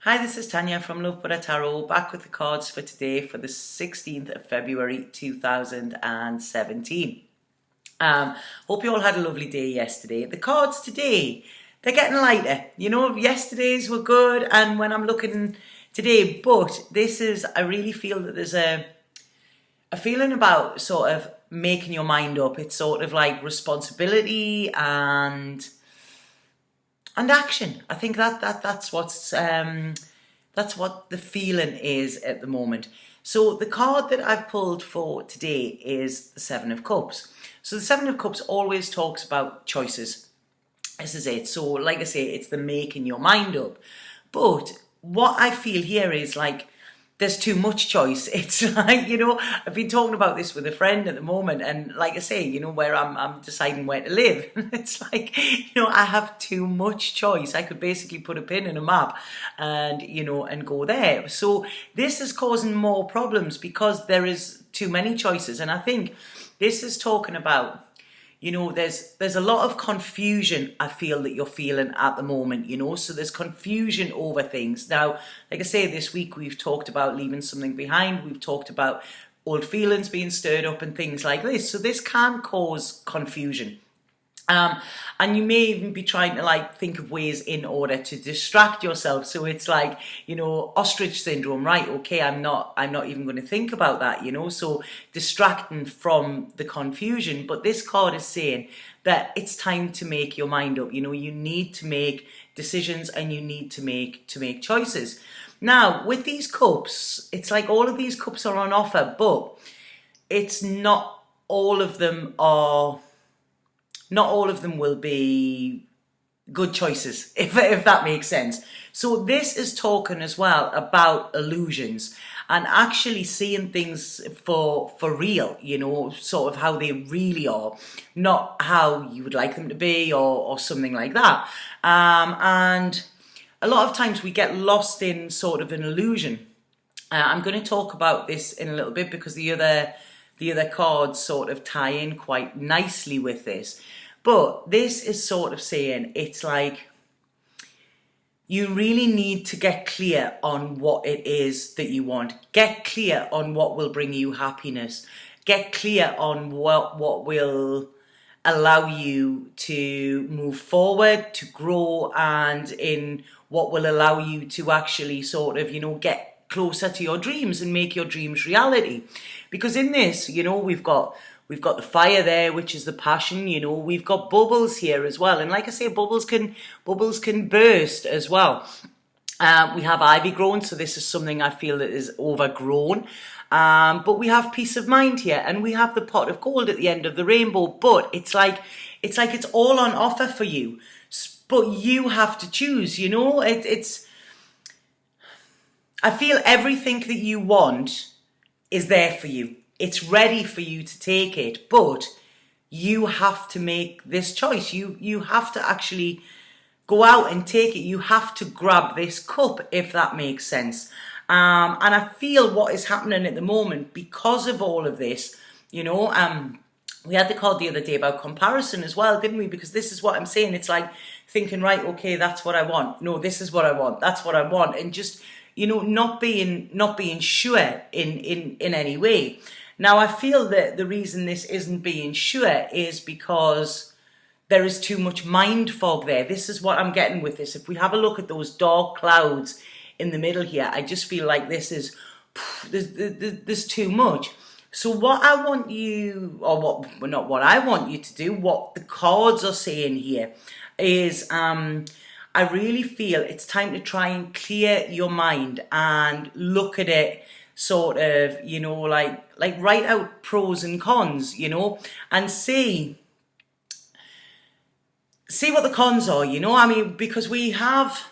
Hi, this is Tanya from Love Buddha Tarot, back with the cards for today for the 16th of February 2017. Hope you all had a lovely day yesterday. The cards today, they're getting lighter. You know, yesterday's were good, and when I'm looking today, but I really feel that there's a feeling about sort of making your mind up. It's sort of like responsibility and action. I think that's what the feeling is at the moment. So the card that I've pulled for today is the Seven of Cups. So the Seven of Cups always talks about choices. This is it. So like I say, it's the making your mind up. But what I feel here is like there's too much choice. It's like, I've been talking about this with a friend at the moment, and like I say, where I'm deciding where to live. It's like, I have too much choice. I could basically put a pin in a map and, and go there. So this is causing more problems because there is too many choices. And I think this is talking about, there's a lot of confusion I feel that you're feeling at the moment, so there's confusion over things. Now, like I say, this week we've talked about leaving something behind. We've talked about old feelings being stirred up and things like this. So this can cause confusion. And you may even be trying to like think of ways in order to distract yourself. So it's like, ostrich syndrome, right? Okay, I'm not even going to think about that, so distracting from the confusion. But this card is saying that it's time to make your mind up. You need to make decisions and you need to make choices. Now, with these cups, it's like all of these cups are on offer, but it's not all of them will be good choices, if that makes sense. So this is talking as well about illusions and actually seeing things for real, sort of how they really are, not how you would like them to be or something like that. And a lot of times we get lost in sort of an illusion. I'm going to talk about this in a little bit because the other cards sort of tie in quite nicely with this. But this is sort of saying it's like you really need to get clear on what it is that you want. Get clear on what will bring you happiness. Get clear on what will allow you to move forward, to grow, and in what will allow you to actually sort of, get closer to your dreams and make your dreams reality. Because in this, we've got the fire there, which is the passion, we've got bubbles here as well. And like I say, bubbles can burst as well. We have ivy grown, so this is something I feel that is overgrown. But we have peace of mind here, and we have the pot of gold at the end of the rainbow. But it's like it's all on offer for you. But you have to choose, I feel everything that you want is there for you. It's ready for you to take it, but you have to make this choice. You have to actually go out and take it. You have to grab this cup, if that makes sense. And I feel what is happening at the moment because of all of this, we had the card the other day about comparison as well, didn't we? Because this is what I'm saying. It's like thinking, right, okay, that's what I want. No, this is what I want. That's what I want. And just, not being sure in any way. Now, I feel that the reason this isn't being sure is because there is too much mind fog there. This is what I'm getting with this. If we have a look at those dark clouds in the middle here, I just feel like there's too much. So what I want you, not what I want you to do, what the cards are saying here is, I really feel it's time to try and clear your mind and look at it sort of, like write out pros and cons, and see what the cons are, because we have,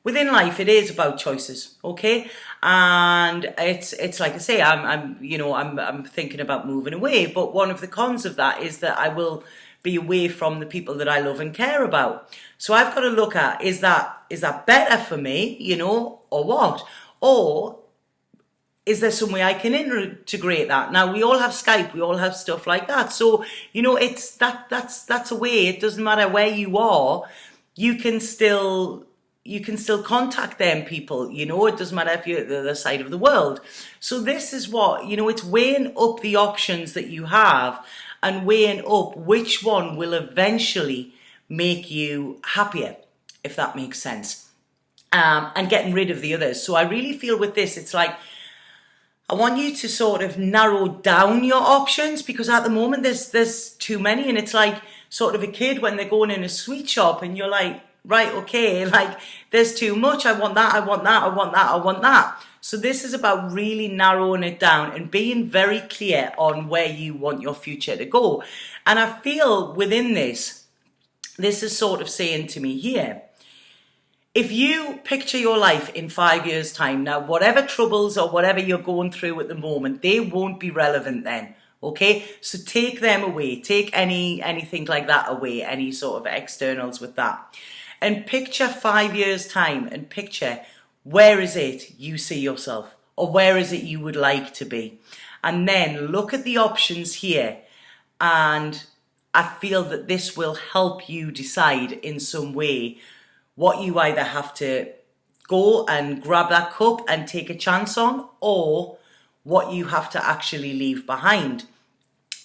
within life, it is about choices, okay? And it's like I say, I'm thinking about moving away, but one of the cons of that is that I will be away from the people that I love and care about. So I've got to look at, is that better for me, or what? Or is there some way I can integrate that? Now, we all have Skype, we all have stuff like that. So, that's a way. It doesn't matter where you are, you can still you can still contact them people, you know, it doesn't matter if you're at the other side of the world. So this is what, you know, it's weighing up the options that you have and weighing up which one will eventually make you happier, if that makes sense, and getting rid of the others. So I really feel with this, it's like, I want you to sort of narrow down your options, because at the moment there's too many, and it's like sort of a kid when they're going in a sweet shop and you're like, right, okay, like there's too much. I want that, I want that, I want that, I want that. So this is about really narrowing it down and being very clear on where you want your future to go. And I feel within this is sort of saying to me here, if you picture your life in 5 years' time, now whatever troubles or whatever you're going through at the moment, they won't be relevant then. Okay, so take them away, take anything like that away, any sort of externals with that. And picture 5 years' time, and picture where is it you see yourself, or where is it you would like to be. And then look at the options here, and I feel that this will help you decide in some way what you either have to go and grab that cup and take a chance on, or what you have to actually leave behind.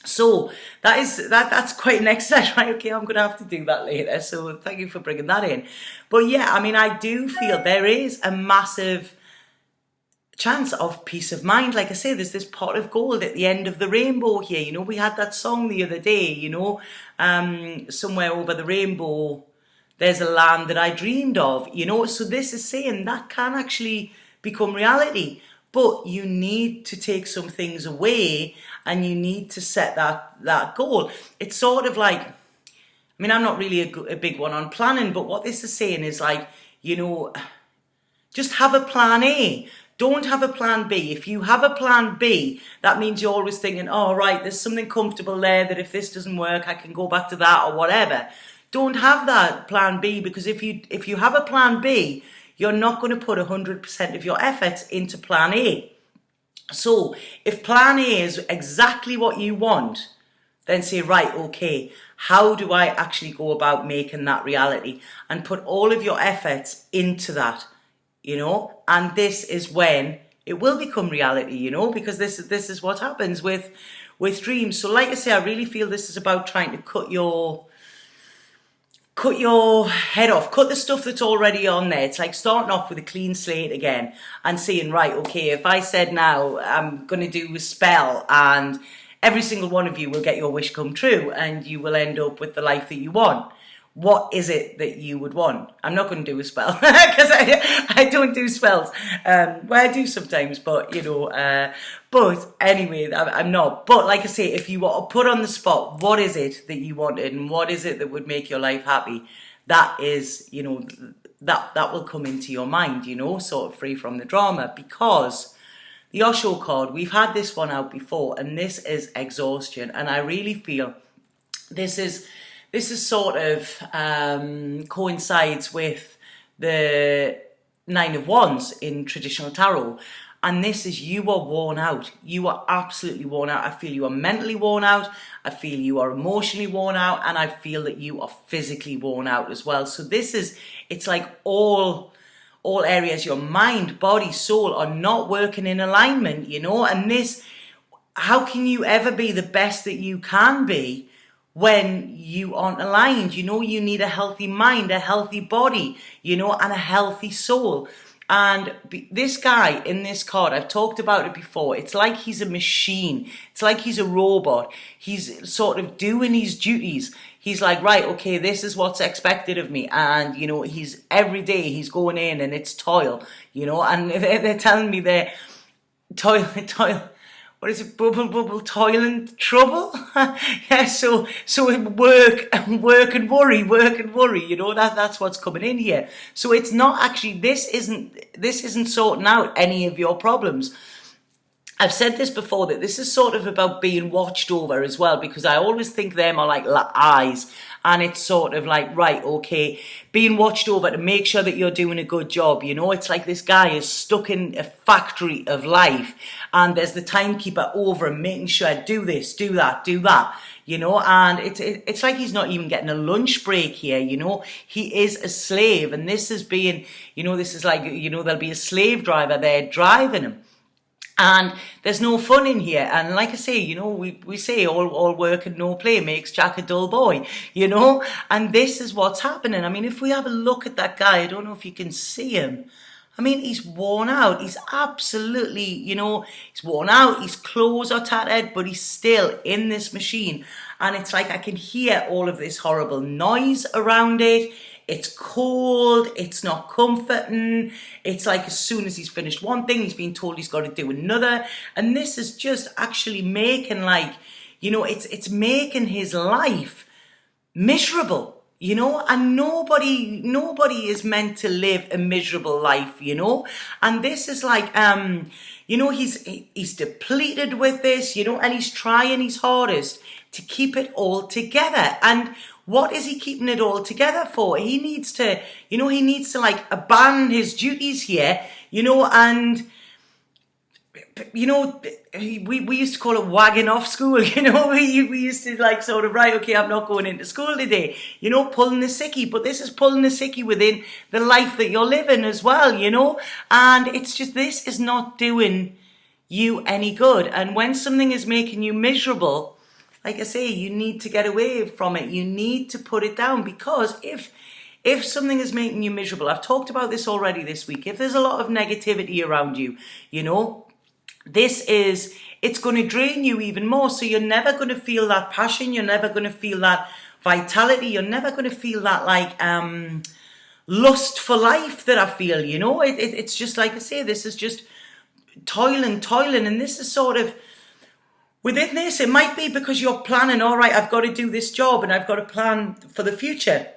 So that's quite an exercise, right? Okay, I'm going to have to do that later. So thank you for bringing that in. But yeah, I mean, I do feel there is a massive chance of peace of mind. Like I say, there's this pot of gold at the end of the rainbow here. You know, we had that song the other day, you know, somewhere over the rainbow, there's a land that I dreamed of, you know. So this is saying that can actually become reality. But you need to take some things away, and you need to set that goal. It's sort of like, I mean, I'm not really a big one on planning, but what this is saying is like, you know, just have a plan A. Don't have a plan B. If you have a plan B, that means you're always thinking, oh, right, there's something comfortable there that if this doesn't work, I can go back to that or whatever. Don't have that plan B, because if you have a plan B, you're not going to put 100% of your efforts into plan A. So if plan A is exactly what you want, then say, right, okay, how do I actually go about making that reality? And put all of your efforts into that, you know, and this is when it will become reality, you know, because this is what happens with dreams. So like I say, I really feel this is about trying to cut your head off, cut the stuff that's already on there. It's like starting off with a clean slate again and saying, right, okay, if I said now I'm going to do a spell and every single one of you will get your wish come true and you will end up with the life that you want, what is it that you would want? I'm not going to do a spell because I don't do spells. Well, I do sometimes, but you know, but anyway, I'm not. But like I say, if you were put on the spot, what is it that you wanted and what is it that would make your life happy? That is, you know, that will come into your mind, you know, sort of free from the drama, because the Osho card, we've had this one out before, and this is exhaustion. And I really feel this is sort of coincides with the Nine of Wands in traditional tarot. And this is, you are worn out. You are absolutely worn out. I feel you are mentally worn out. I feel you are emotionally worn out. And I feel that you are physically worn out as well. So this is, it's like all areas, your mind, body, soul are not working in alignment, you know. And this, how can you ever be the best that you can be when you aren't aligned? You know, you need a healthy mind, a healthy body, you know, and a healthy soul. And this guy in this card, I've talked about it before, it's like he's a machine. It's like he's a robot. He's sort of doing his duties. He's like, right, okay, this is what's expected of me. And, you know, he's every day he's going in and it's toil, you know, and they're telling me they're toil. What is it? Bubble, toil and trouble. Yeah, so work and worry, you know, that's what's coming in here. So it's not actually, this isn't sorting out any of your problems. I've said this before, that this is sort of about being watched over as well, because I always think them are like eyes, and it's sort of like, right, okay, being watched over to make sure that you're doing a good job. It's like this guy is stuck in a factory of life, and there's the timekeeper over him making sure, do this, do that, and it's like he's not even getting a lunch break here. He is a slave, and this is being, this is like, there'll be a slave driver there driving him. And there's no fun in here. And like I say, we say all work and no play makes Jack a dull boy, And this is what's happening. I mean, if we have a look at that guy, I don't know if you can see him. I mean, he's worn out. He's absolutely, he's worn out. His clothes are tattered, but he's still in this machine. And it's like I can hear all of this horrible noise around it. It's cold, it's not comforting. It's like as soon as he's finished one thing, he's been told he's got to do another. And this is just actually making it's making his life miserable, and nobody is meant to live a miserable life, And this is like, he's depleted with this, and he's trying his hardest to keep it all together. And what is he keeping it all together for? He needs to, like abandon his duties here, and, we used to call it wagging off school, we used to like sort of, right, okay, I'm not going into school today, pulling the sickie, but this is pulling the sickie within the life that you're living as well, and it's just, this is not doing you any good. And when something is making you miserable, like I say, you need to get away from it. You need to put it down, because if something is making you miserable, I've talked about this already this week, if there's a lot of negativity around you, it's going to drain you even more. So you're never going to feel that passion. You're never going to feel that vitality. You're never going to feel that like lust for life that I feel, it's just like I say, this is just toiling. And this is sort of, within this, it might be because you're planning, all right, I've got to do this job and I've got to plan for the future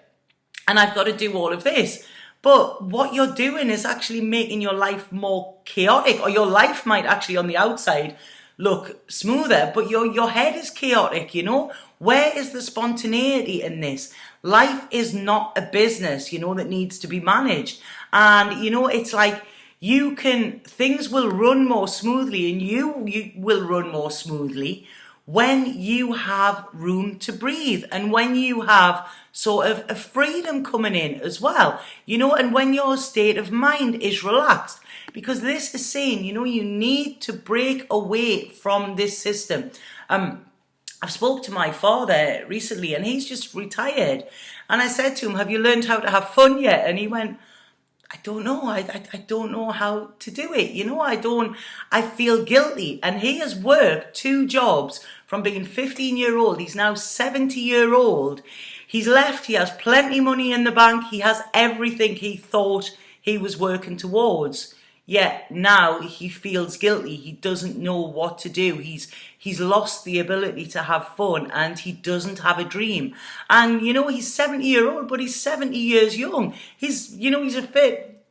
and I've got to do all of this. But what you're doing is actually making your life more chaotic, or your life might actually on the outside look smoother, but your head is chaotic, Where is the spontaneity in this? Life is not a business, that needs to be managed. And, it's like, things will run more smoothly, and you will run more smoothly when you have room to breathe, and when you have sort of a freedom coming in as well, and when your state of mind is relaxed, because this is saying, you need to break away from this system. I've spoke to my father recently, and he's just retired, and I said to him, have you learned how to have fun yet? And he went, I don't know. I don't know how to do it. I feel guilty. And he has worked 2 jobs from being 15-year-old. He's now 70-year-old. He's left. He has plenty of money in the bank. He has everything he thought he was working towards. Yet now he feels guilty. He doesn't know what to do. He's lost the ability to have fun, and he doesn't have a dream. And he's 70-year-old, but he's 70 years young. He's a fit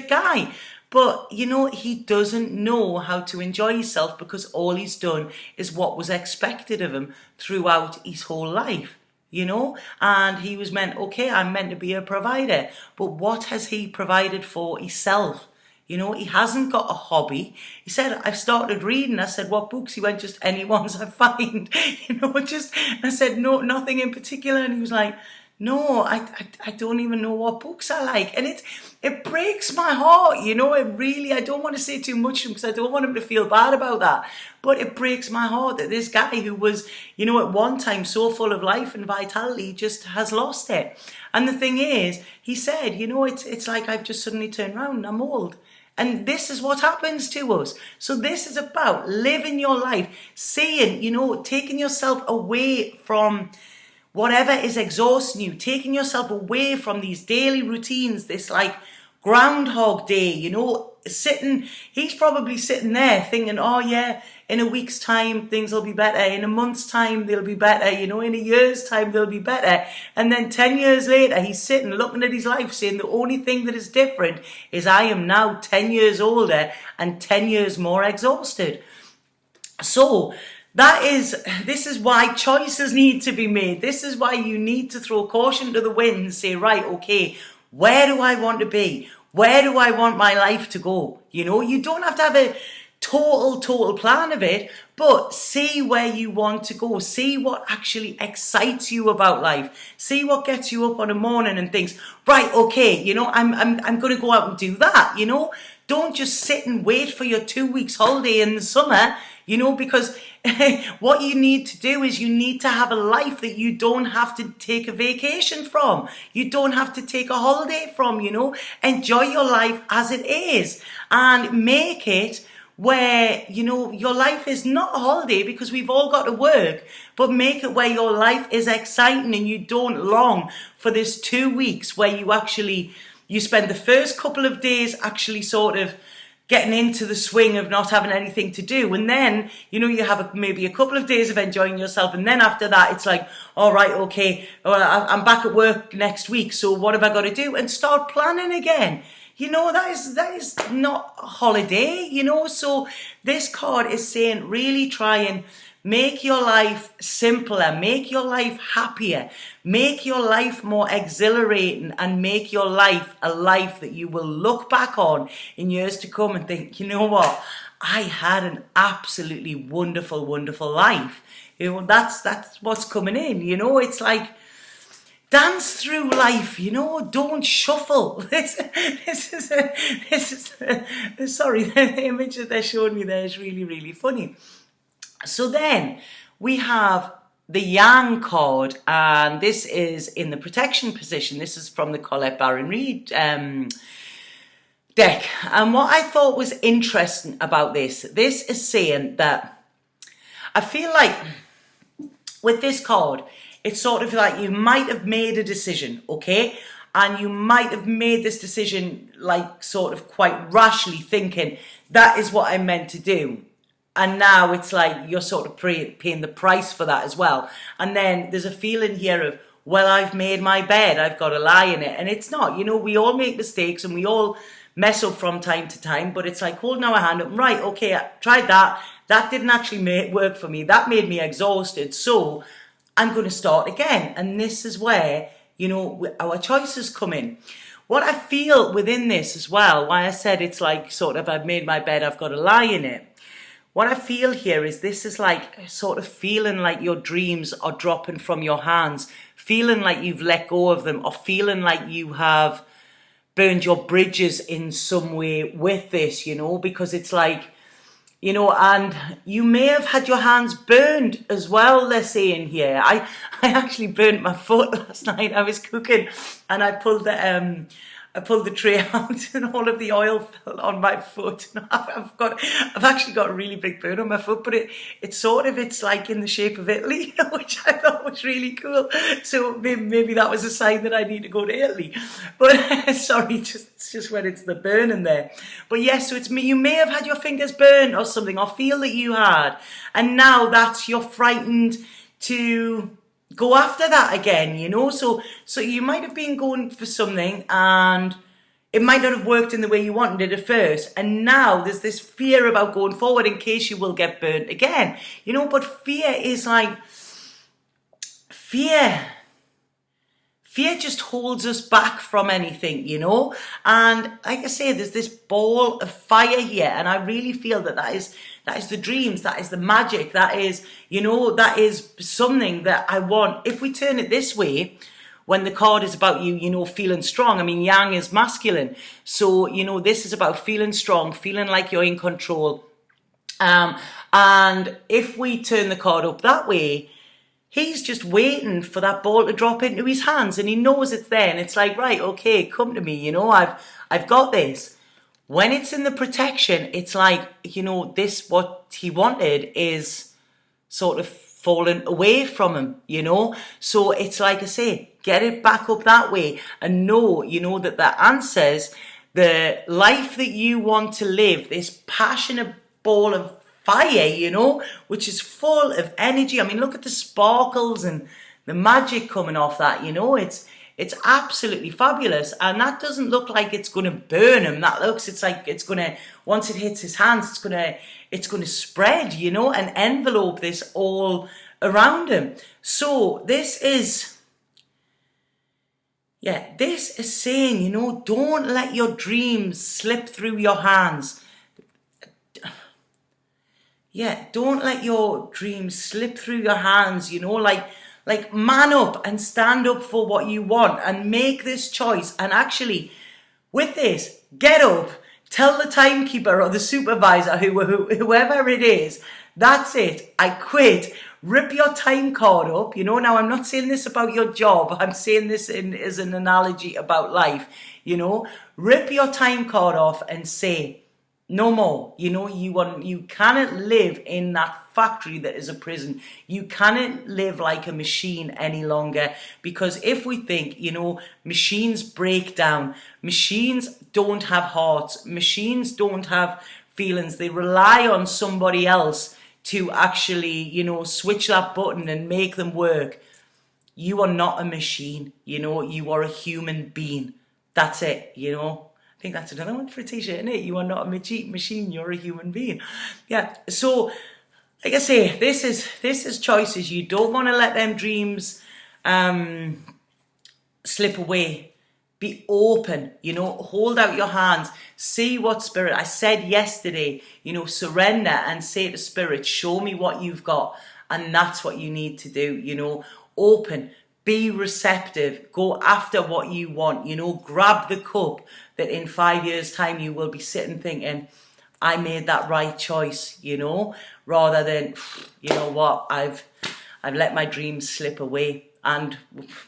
guy. But he doesn't know how to enjoy himself, because all he's done is what was expected of him throughout his whole life. And he was meant, okay, I'm meant to be a provider. But what has he provided for himself? He hasn't got a hobby. He said, I've started reading. I said, what books? He went, just any ones I find. I said, no, nothing in particular. And he was like, no, I don't even know what books I like. And it breaks my heart, I don't want to say too much because I don't want him to feel bad about that. But it breaks my heart that this guy who was, at one time so full of life and vitality just has lost it. And the thing is, he said, it's like I've just suddenly turned around and I'm old. And this is what happens to us. So this is about living your life, saying, taking yourself away from whatever is exhausting you, taking yourself away from these daily routines, this like Groundhog Day, he's probably sitting there thinking, oh yeah, in a week's time, things will be better. In a month's time, they'll be better. In a year's time, they'll be better. And then 10 years later, he's sitting looking at his life saying, the only thing that is different is I am now 10 years older and 10 years more exhausted. So this is why choices need to be made. This is why you need to throw caution to the wind and say, right, okay, where do I want to be? Where do I want my life to go? You know, you don't have to have a total plan of it, but see where you want to go. See what actually excites you about life. See what gets you up on a morning and thinks, right, okay, you know, I'm going to go out and do that. You know, don't just sit and wait for your 2 weeks holiday in the summer. You know, because what you need to do is you need to have a life that you don't have to take a vacation from. You don't have to take a holiday from, you know. Enjoy your life as it is and make it where, you know, your life is not a holiday because we've all got to work, but make it where your life is exciting and you don't long for this 2 weeks where you spend the first couple of days actually sort of getting into the swing of not having anything to do. And then, you know, you have maybe a couple of days of enjoying yourself. And then after that, it's like, all right, okay, well, I'm back at work next week. So what have I got to do? And start planning again. You know, that is not a holiday, you know. So this card is saying really try and make your life simpler, make your life happier, make your life more exhilarating, and make your life a life that you will look back on in years to come and think, you know what, I had an absolutely wonderful, wonderful life. You know, that's what's coming in, you know. It's like, dance through life, you know, don't shuffle. Sorry, the image that they're showing me there is really, really funny. So then we have the Yang card, and this is in the protection position. This is from the Colette Baron Reid deck. And what I thought was interesting about this is saying that I feel like with this card, it's sort of like you might have made a decision, okay? And you might have made this decision like sort of quite rashly thinking, that is what I meant to do. And now it's like you're sort of paying the price for that as well. And then there's a feeling here of, well, I've made my bed, I've got to lie in it. And it's not, you know, we all make mistakes and we all mess up from time to time. But it's like holding our hand up, right, okay, I tried that. That didn't actually work for me. That made me exhausted. So I'm going to start again. And this is where, you know, our choices come in. What I feel within this as well, why I said it's like sort of I've made my bed, I've got to lie in it. What I feel here is this is like sort of feeling like your dreams are dropping from your hands, feeling like you've let go of them, or feeling like you have burned your bridges in some way with this, you know, because it's like, you know, and you may have had your hands burned as well, they're saying here. I actually burnt my foot last night. I was cooking and I pulled the tray out and all of the oil fell on my foot. I've actually got a really big burn on my foot, but it's like in the shape of Italy, which I thought was really cool. So maybe that was a sign that I need to go to Italy. But sorry, it's just when it's the burning there. But yes, so it's me. You may have had your fingers burned or something, or feel that you had, and now you're frightened to go after that again, you know. So you might have been going for something and it might not have worked in the way you wanted it at first, and now there's this fear about going forward in case you will get burnt again, you know. But fear is like fear just holds us back from anything, you know. And like I say, there's this ball of fire here, and I really feel that is the dreams, that is the magic, that is, you know, that is something that I want. If we turn it this way, when the card is about you, you know, feeling strong. I mean, Yang is masculine. So, you know, this is about feeling strong, feeling like you're in control. And if we turn the card up that way, he's just waiting for that ball to drop into his hands, and he knows it's there. And it's like, right, okay, come to me, you know, I've got this. When it's in the protection, it's like, you know, what he wanted is sort of fallen away from him, you know. So it's like I say, get it back up that way and know, you know, that the answers, the life that you want to live, this passionate ball of fire, you know, which is full of energy. I mean, look at the sparkles and the magic coming off that, you know. It's It's absolutely fabulous, and that doesn't look like it's going to burn him. It's like it's going to, once it hits his hands, it's going to spread, you know, and envelope this all around him. So this is saying, you know, don't let your dreams slip through your hands. Yeah, don't let your dreams slip through your hands, you know, like man up and stand up for what you want and make this choice. And actually, with this, get up, tell the timekeeper or the supervisor, whoever it is, that's it, I quit. Rip your time card up, you know. Now, I'm not saying this about your job. I'm saying this as an analogy about life, you know. Rip your time card off and say, no more. You know, you cannot live in that factory that is a prison. You cannot live like a machine any longer, because if we think, you know, machines break down, machines don't have hearts, machines don't have feelings, they rely on somebody else to actually, you know, switch that button and make them work. You are not a machine, you know, you are a human being. That's it, you know. I think that's another one for a t-shirt, isn't it? You are not a machine, you're a human being. Yeah, so, like I say, this is choices. You don't want to let them dreams slip away. Be open, you know, hold out your hands, see what spirit. I said yesterday, you know, surrender and say to spirit, show me what you've got. And that's what you need to do, you know, open, be receptive, go after what you want, you know, grab the cup that in 5 years' time you will be sitting thinking, I made that right choice, you know, rather than, you know what, I've let my dreams slip away. And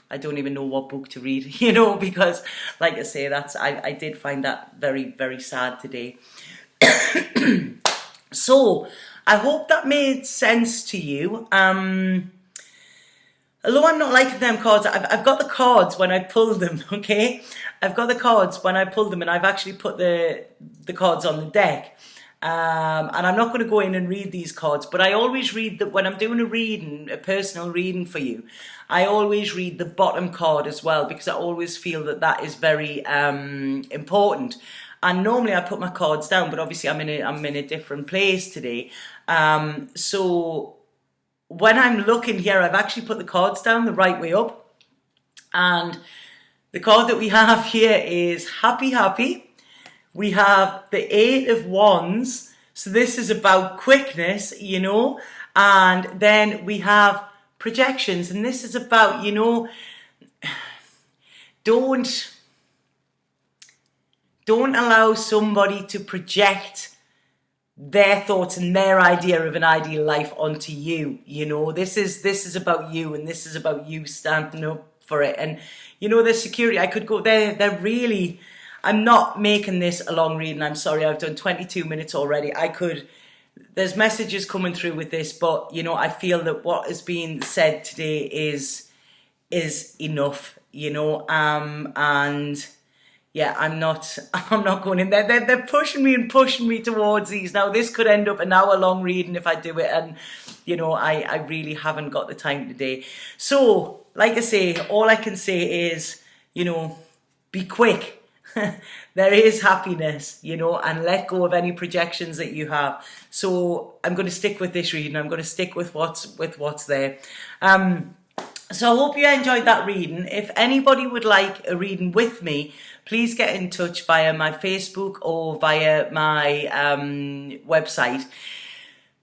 I don't even know what book to read, you know, because, like I say, I did find that very, very sad today. So, I hope that made sense to you. Although I'm not liking them cards, I've got the cards when I pull them, okay? I've got the cards when I pull them, and I've actually put the cards on the deck. And I'm not going to go in and read these cards, but I always read that when I'm doing a personal reading for you, I always read the bottom card as well, because I always feel that is very important. And normally I put my cards down, but obviously I'm in a different place today. So when I'm looking here, I've actually put the cards down the right way up, and the card that we have here is Happy Happy. We have the 8 of Wands, so this is about quickness, you know, and then we have projections, and this is about, you know, don't allow somebody to project their thoughts and their idea of an ideal life onto you, you know. This is about you, and this is about you standing up for it. And, you know, the security, I could go, they're really... I'm not making this a long reading. I'm sorry, I've done 22 minutes already. There's messages coming through with this, but, you know, I feel that what is being said today is enough, you know, and yeah, I'm not going in there. They're pushing me towards these. Now, this could end up an hour-long reading if I do it, and, you know, I really haven't got the time today. So, like I say, all I can say is, you know, be quick. There is happiness, you know, and let go of any projections that you have. So I'm going to stick with this reading. I'm going to stick with what's there. So I hope you enjoyed that reading. If anybody would like a reading with me, please get in touch via my Facebook or via my website.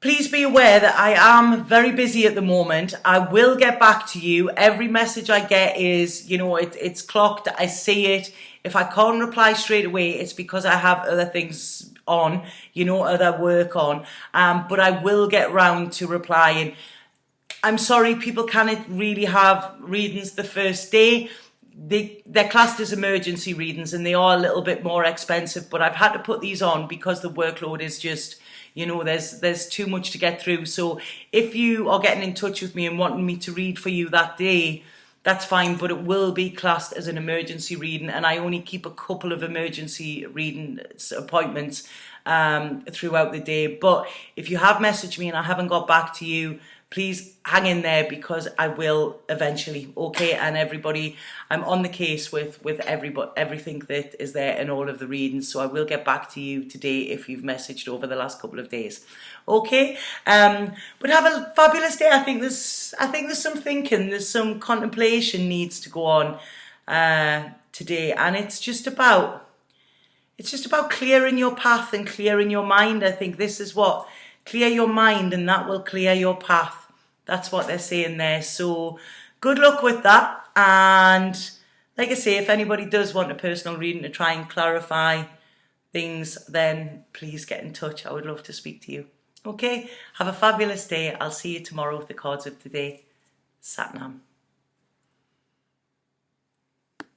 Please be aware that I am very busy at the moment. I will get back to you. Every message I get is, you know, it's clocked. I see it. If I can't reply straight away, it's because I have other things on, you know, other work on. But I will get round to replying. I'm sorry, people cannot really have readings the first day. They're classed as emergency readings, and they are a little bit more expensive. But I've had to put these on because the workload is just... You know, there's too much to get through. So if you are getting in touch with me and wanting me to read for you that day, that's fine, but it will be classed as an emergency reading, and I only keep a couple of emergency reading appointments throughout the day. But if you have messaged me and I haven't got back to you, please hang in there, because I will eventually, okay? And everybody, I'm on the case with everything that is there in all of the readings, so I will get back to you today if you've messaged over the last couple of days, okay? But have a fabulous day. I think there's some thinking, there's some contemplation needs to go on today, and it's just about clearing your path and clearing your mind. I think this is what, clear your mind and that will clear your path. That's what they're saying there. So good luck with that. And like I say, if anybody does want a personal reading to try and clarify things, then please get in touch. I would love to speak to you. Okay, have a fabulous day. I'll see you tomorrow with the cards of today. Satnam.